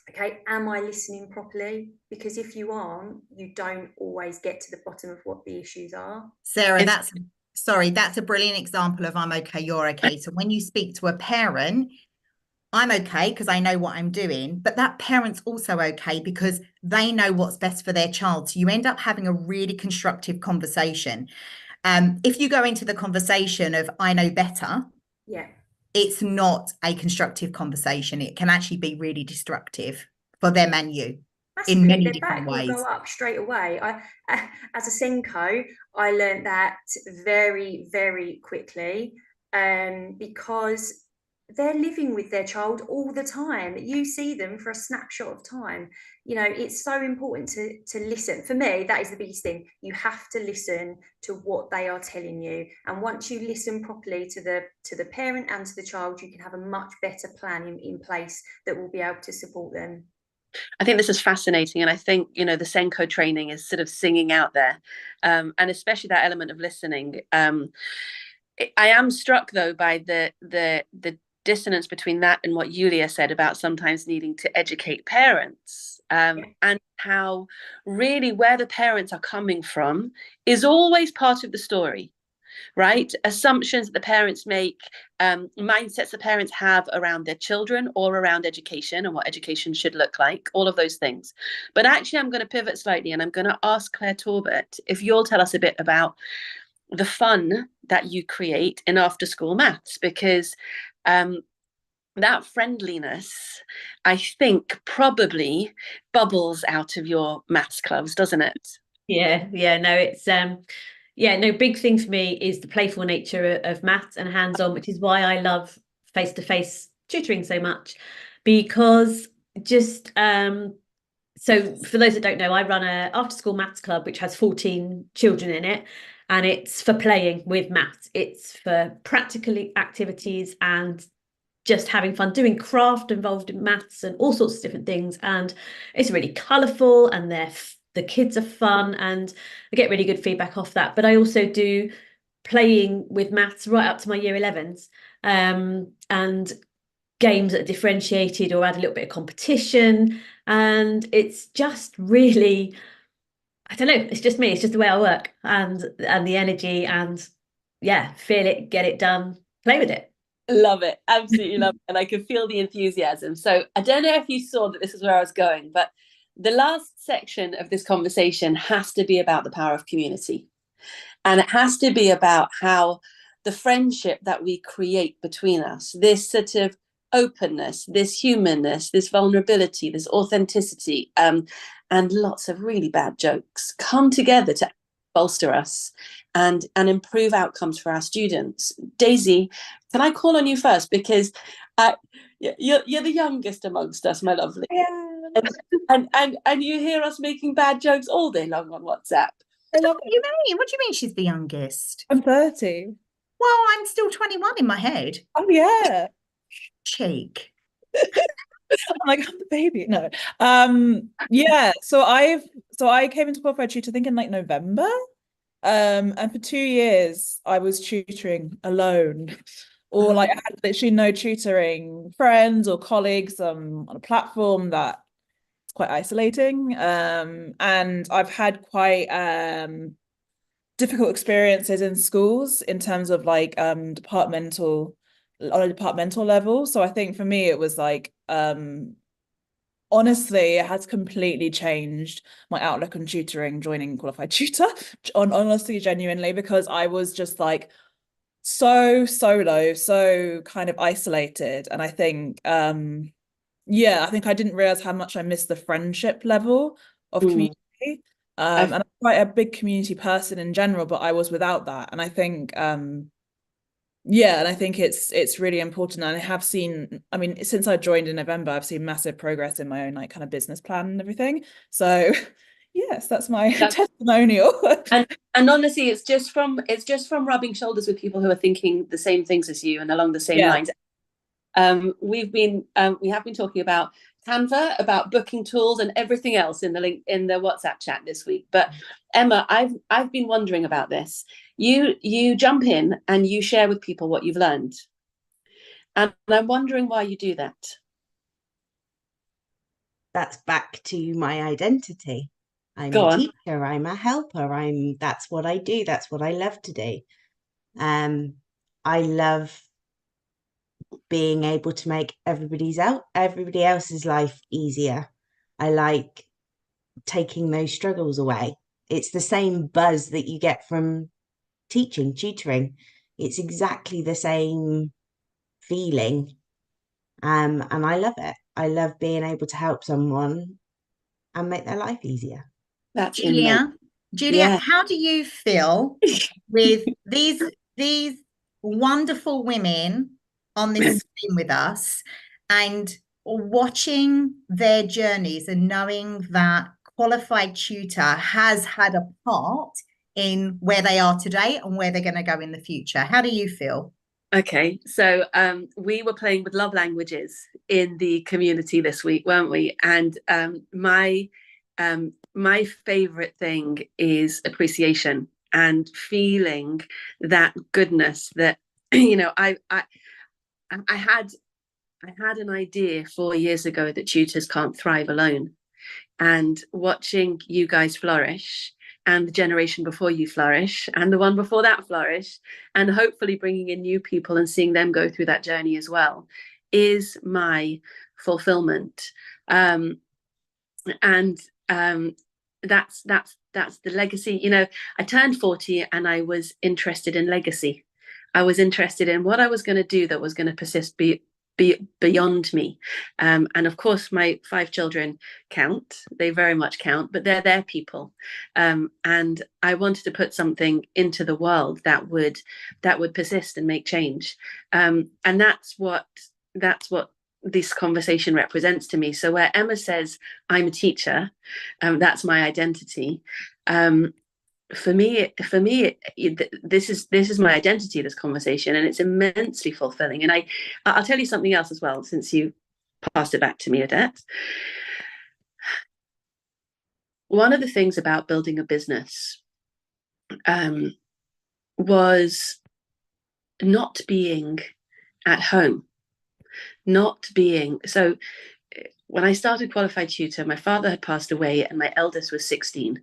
D: okay, am I listening properly? Because if you aren't, you don't always get to the bottom of what the issues are.
C: Sarah, that's a brilliant example of I'm okay, you're okay. So when you speak to a parent, I'm okay because I know what I'm doing, but that parent's also okay because they know what's best for their child. So you end up having a really constructive conversation. If you go into the conversation of I know better, it's not a constructive conversation. It can actually be really destructive for them and you. In many different ways.
D: Will go up straight away. As a Senko, I learned that very, very quickly, because they're living with their child all the time. You see them for a snapshot of time. You know, it's so important to listen. For me, that is the biggest thing. You have to listen to what they are telling you. And once you listen properly to the parent and to the child, you can have a much better plan in place that will be able to support them.
B: I think this is fascinating. And I think, you know, the Senko training is sort of singing out there, and especially that element of listening. I am struck, though, by the dissonance between that and what Julia said about sometimes needing to educate parents, and how really where the parents are coming from is always part of the story. Right? Assumptions that the parents make, mindsets the parents have around their children or around education and what education should look like, all of those things. But actually, I'm going to pivot slightly and I'm going to ask Claire Torbett if you'll tell us a bit about the fun that you create in after school maths, because that friendliness, I think, probably bubbles out of your maths clubs, doesn't it?
G: Yeah, no, it's big thing for me is the playful nature of maths and hands-on, which is why I love face-to-face tutoring so much, because just so for those that don't know, I run a after-school maths club which has 14 children in it, and it's for playing with maths. It's for practical activities and just having fun, doing craft involved in maths and all sorts of different things. And it's really colourful, and the kids are fun, and I get really good feedback off that. But I also do playing with maths right up to my year 11s, and games that are differentiated or add a little bit of competition. And it's just really, I don't know, it's just me, it's just the way I work, and the energy, and feel it, get it done, play with it.
B: Love it, absolutely love it. And I can feel the enthusiasm. So I don't know if you saw that this is where I was going, but the last section of this conversation has to be about the power of community. And it has to be about how the friendship that we create between us, this sort of openness, this humanness, this vulnerability, this authenticity, and lots of really bad jokes come together to bolster us and improve outcomes for our students. Daisy, can I call on you first? Because you're the youngest amongst us, my lovely.
H: Yeah.
B: And you hear us making bad jokes all day long on WhatsApp.
C: What do you mean? What do you mean she's the youngest?
H: I'm 30.
C: Well, I'm still 21 in my head.
H: Oh, yeah.
C: Cheek.
H: I'm like, I'm the baby. No. Yeah, so I came into qualified tutor, I think in like November. And for 2 years I was tutoring alone. Or like I had literally no tutoring friends or colleagues on a platform that's quite isolating. And I've had quite difficult experiences in schools in terms of like departmental level. So I think for me it was like honestly, it has completely changed my outlook on tutoring, joining qualified tutor, honestly, genuinely, because I was just like so solo, so kind of isolated. And I think, yeah, I think I didn't realize how much I missed the friendship level of community. And I'm quite a big community person in general, but I was without that. And I think, yeah, and I think it's really important. And I have seen, I mean, since I joined in November, I've seen massive progress in my own like kind of business plan and everything. So yes, that's my testimonial.
B: And honestly, it's just from rubbing shoulders with people who are thinking the same things as you and along the same lines. We have been talking about Canva, about booking tools and everything else in the WhatsApp chat this week. But Emma, I've been wondering about this. You jump in and you share with people what you've learned. And I'm wondering why you do that.
F: That's back to my identity. I'm
B: Go
F: a
B: on.
F: teacher, I'm a helper, that's what I do, that's what I love to do. I love being able to make everybody else's life easier. I like taking those struggles away. It's the same buzz that you get from teaching, tutoring. It's exactly the same feeling. And I love it. I love being able to help someone and make their life easier.
B: That's
C: Julia,
B: Yeah.
C: how do you feel with these wonderful women on this screen with us and watching their journeys and knowing that qualified tutor has had a part in where they are today and where they're going to go in the future? How do you feel?
B: Okay, so we were playing with love languages in the community this week, weren't we? And my favorite thing is appreciation and feeling that goodness that I had an idea 4 years ago that tutors can't thrive alone, and watching you guys flourish, and the generation before you flourish, and the one before that flourish, and hopefully bringing in new people and seeing them go through that journey as well, is my fulfillment. And that's the legacy. I turned 40 and I was interested in legacy. I was interested in what I was going to do that was going to persist beyond me. And of course, my 5 children count. They very much count, but they're their people. And I wanted to put something into the world that would persist and make change. And that's what this conversation represents to me. So where Emma says I'm a teacher, that's my identity. For me, this is my identity, this conversation, and it's immensely fulfilling. And I'll tell you something else as well, since you passed it back to me, Odette. One of the things about building a business was not being at home, so. When I started qualified tutor, my father had passed away and my eldest was 16.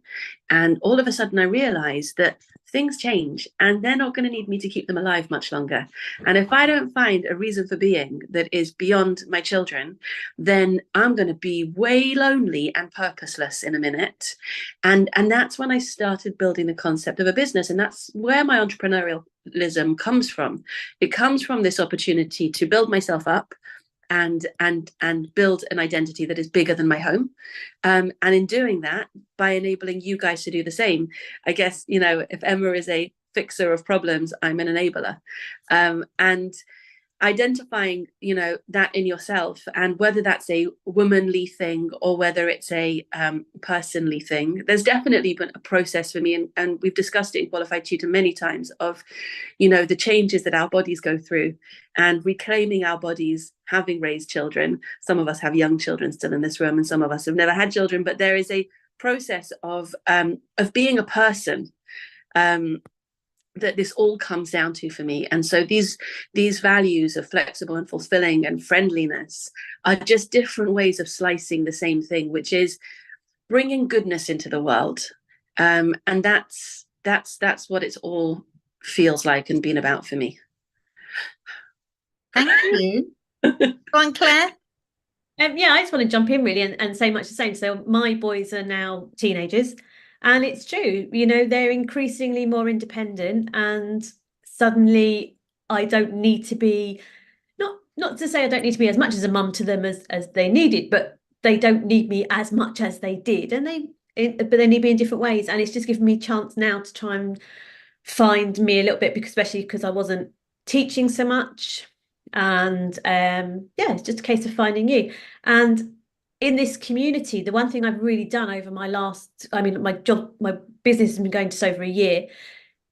B: And all of a sudden I realized that things change and they're not going to need me to keep them alive much longer. And if I don't find a reason for being that is beyond my children, then I'm going to be way lonely and purposeless in a minute. And that's when I started building the concept of a business. And that's where my entrepreneurialism comes from. It comes from this opportunity to build myself up and build an identity that is bigger than my home, and in doing that, by enabling you guys to do the same. I guess, if Emma is a fixer of problems, I'm an enabler, and identifying, you know, that in yourself, and whether that's a womanly thing or whether it's a personly thing, there's definitely been a process for me, and we've discussed it in Qualified Tutor many times, of, you know, the changes that our bodies go through and reclaiming our bodies, having raised children. Some of us have young children still in this room, and some of us have never had children, but there is a process of being a person that this all comes down to for me. And so these values of flexible and fulfilling and friendliness are just different ways of slicing the same thing, which is bringing goodness into the world. And that's what it's all feels like and been about for me.
C: Thank you. Go on, Claire.
G: Yeah, I just want to jump in really and say much the same. So my boys are now teenagers, and it's true, you know, they're increasingly more independent, and suddenly I don't need to be, not to say I don't need to be as much as a mum to them as they needed, but they don't need me as much as they did, and but they need me in different ways. And it's just given me a chance now to try and find me a little bit, especially because I wasn't teaching so much. And yeah, it's just a case of finding you. And in this community, the one thing I've really done over my business has been going just over a year,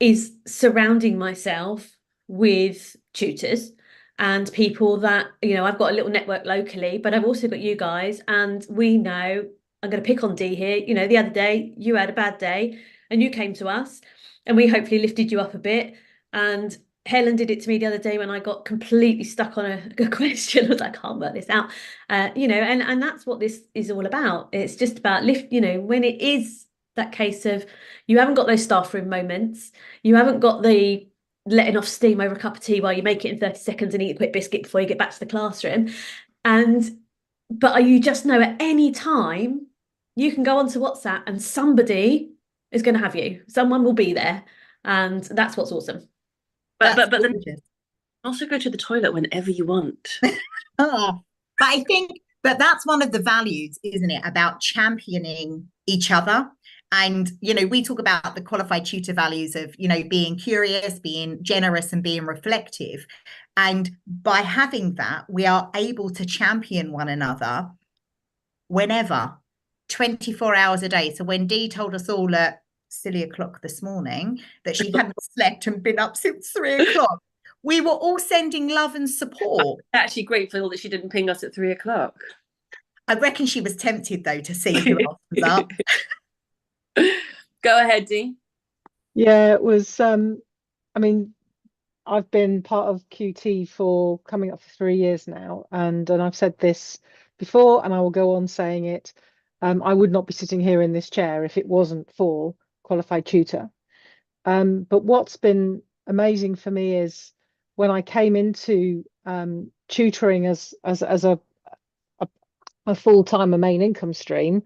G: is surrounding myself with tutors and people that, you know, I've got a little network locally, but I've also got you guys, and we know, I'm going to pick on Dee here, you know, the other day you had a bad day and you came to us and we hopefully lifted you up a bit. And Helen did it to me the other day when I got completely stuck on a question. I was like, I can't work this out, you know, and that's what this is all about. It's just about you know, when it is that case of you haven't got those staff room moments, you haven't got the letting off steam over a cup of tea while you make it in 30 seconds and eat a quick biscuit before you get back to the classroom. But you just know at any time you can go onto WhatsApp and somebody is going to have you. Someone will be there, and that's what's awesome.
B: But then also go to the toilet whenever you want.
C: But I think that's one of the values, isn't it, about championing each other. And, you know, we talk about the Qualified Tutor values of, you know, being curious, being generous and being reflective. And by having that, we are able to champion one another whenever, 24 hours a day. So when Dee told us all at silly o'clock this morning that she hadn't slept and been up since 3 o'clock, we were all sending love and support.
B: I'm actually grateful that she didn't ping us at 3 o'clock.
C: I reckon she was tempted though to see who else was up.
B: Go ahead, Dee.
A: Yeah, it was I mean, I've been part of QT for coming up for 3 years now, and I've said this before and I will go on saying it. I would not be sitting here in this chair if it wasn't for Qualified Tutor. But what's been amazing for me is when I came into tutoring as a full-time, a main income stream,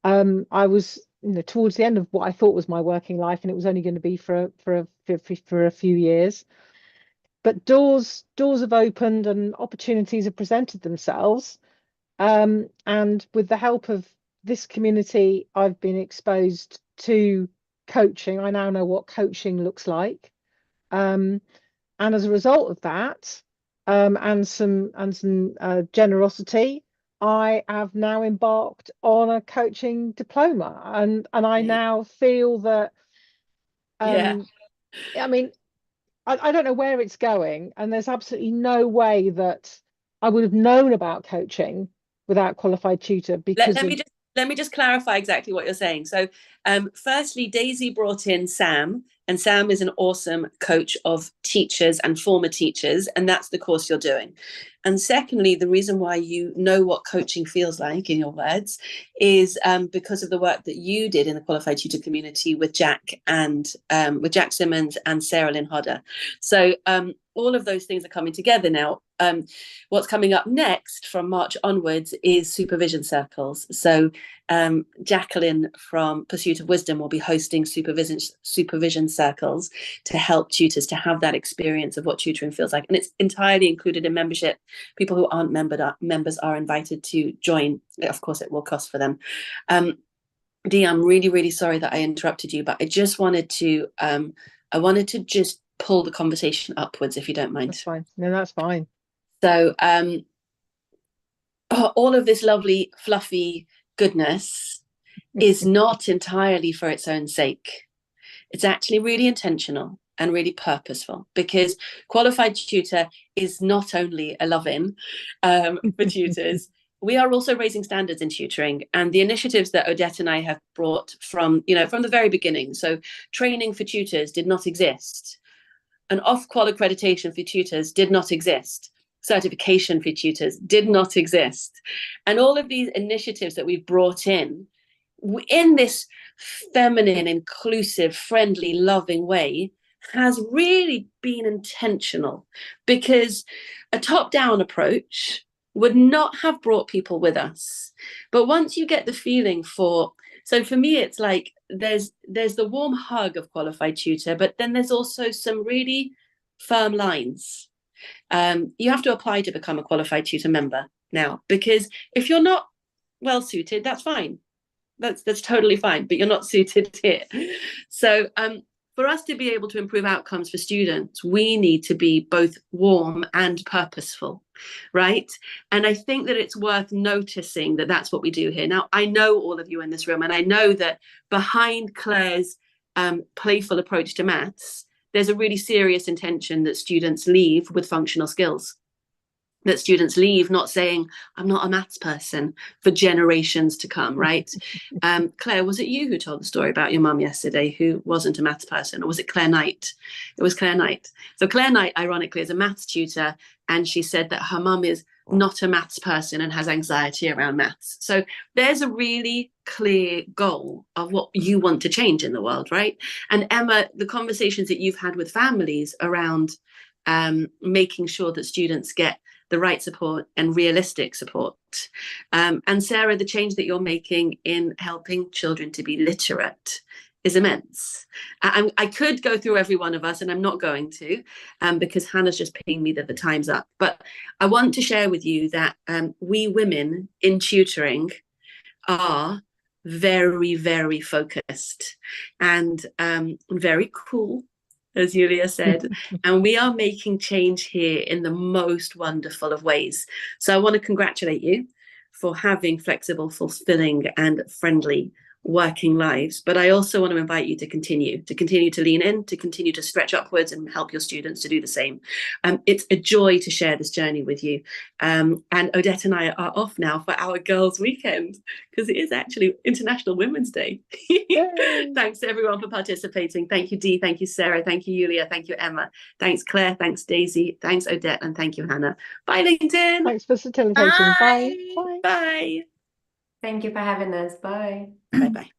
A: I was, you know, towards the end of what I thought was my working life, and it was only going to be for a few years. But doors have opened and opportunities have presented themselves, and with the help of this community, I've been exposed to coaching. I now know what coaching looks like, and as a result of that, and some generosity, I have now embarked on a coaching diploma, and I now feel that I mean, I don't know where it's going, and there's absolutely no way that I would have known about coaching without Qualified Tutor, because
B: let me just clarify exactly what you're saying. So firstly, Daisy brought in Sam, and Sam is an awesome coach of teachers and former teachers, and that's the course you're doing. And secondly, the reason why you know what coaching feels like, in your words, is because of the work that you did in the Qualified Tutor community with Jack Simmons and Sarah Lynn Hodder. So all of those things are coming together now. What's coming up next from March onwards is supervision circles. So Jacqueline from Pursuit of Wisdom will be hosting supervision circles to help tutors to have that experience of what tutoring feels like. And it's entirely included in membership. People who aren't members are invited to join. Of course, it will cost for them. Dee, I'm really, really sorry that I interrupted you, but I just wanted to just pull the conversation upwards, if you don't mind.
A: That's fine. No, that's fine.
B: So all of this lovely, fluffy goodness is not entirely for its own sake. It's actually really intentional and really purposeful, because Qualified Tutor is not only a love-in for tutors. We are also raising standards in tutoring, and the initiatives that Odette and I have brought from the very beginning. So training for tutors did not exist. An off-qual accreditation for tutors did not exist. Certification for tutors did not exist. And all of these initiatives that we've brought in this feminine, inclusive, friendly, loving way has really been intentional, because a top-down approach would not have brought people with us. But once you get the feeling so for me, it's like there's the warm hug of Qualified Tutor, but then there's also some really firm lines. You have to apply to become a Qualified Tutor member now, because if you're not well suited, that's fine. That's totally fine, but you're not suited here. So for us to be able to improve outcomes for students, we need to be both warm and purposeful, right? And I think that it's worth noticing that that's what we do here. Now, I know all of you in this room, and I know that behind Claire's playful approach to maths, there's a really serious intention that students leave with functional skills. That students leave not saying, I'm not a maths person, for generations to come, right? Claire, was it you who told the story about your mum yesterday who wasn't a maths person, or was it Claire Knight? It was Claire Knight. So Claire Knight, ironically, is a maths tutor, and she said that her mum is not a maths person and has anxiety around maths. So there's a really clear goal of what you want to change in the world, right? And Emma, the conversations that you've had with families around making sure that students get the right support and realistic support. And Sarah, the change that you're making in helping children to be literate is immense. I could go through every one of us, and I'm not going to, because Hannah's just pinged me that the time's up. But I want to share with you that we women in tutoring are very, very focused and very cool, as Julia said, and we are making change here in the most wonderful of ways. So I want to congratulate you for having flexible, fulfilling, and friendly working lives. But I also want to invite you to continue to lean in, to continue to stretch upwards and help your students to do the same. It's a joy to share this journey with you. And Odette and I are off now for our girls' weekend, because it is actually International Women's Day. Thanks to everyone for participating. Thank you, Dee. Thank you, Sarah. Thank you, Julia. Thank you, Emma. Thanks, Claire. Thanks, Daisy. Thanks, Odette. And thank you, Hannah. Bye, LinkedIn.
A: Thanks for facilitating. Bye. Bye.
B: Bye.
E: Thank you for having us. Bye.
B: Bye-bye.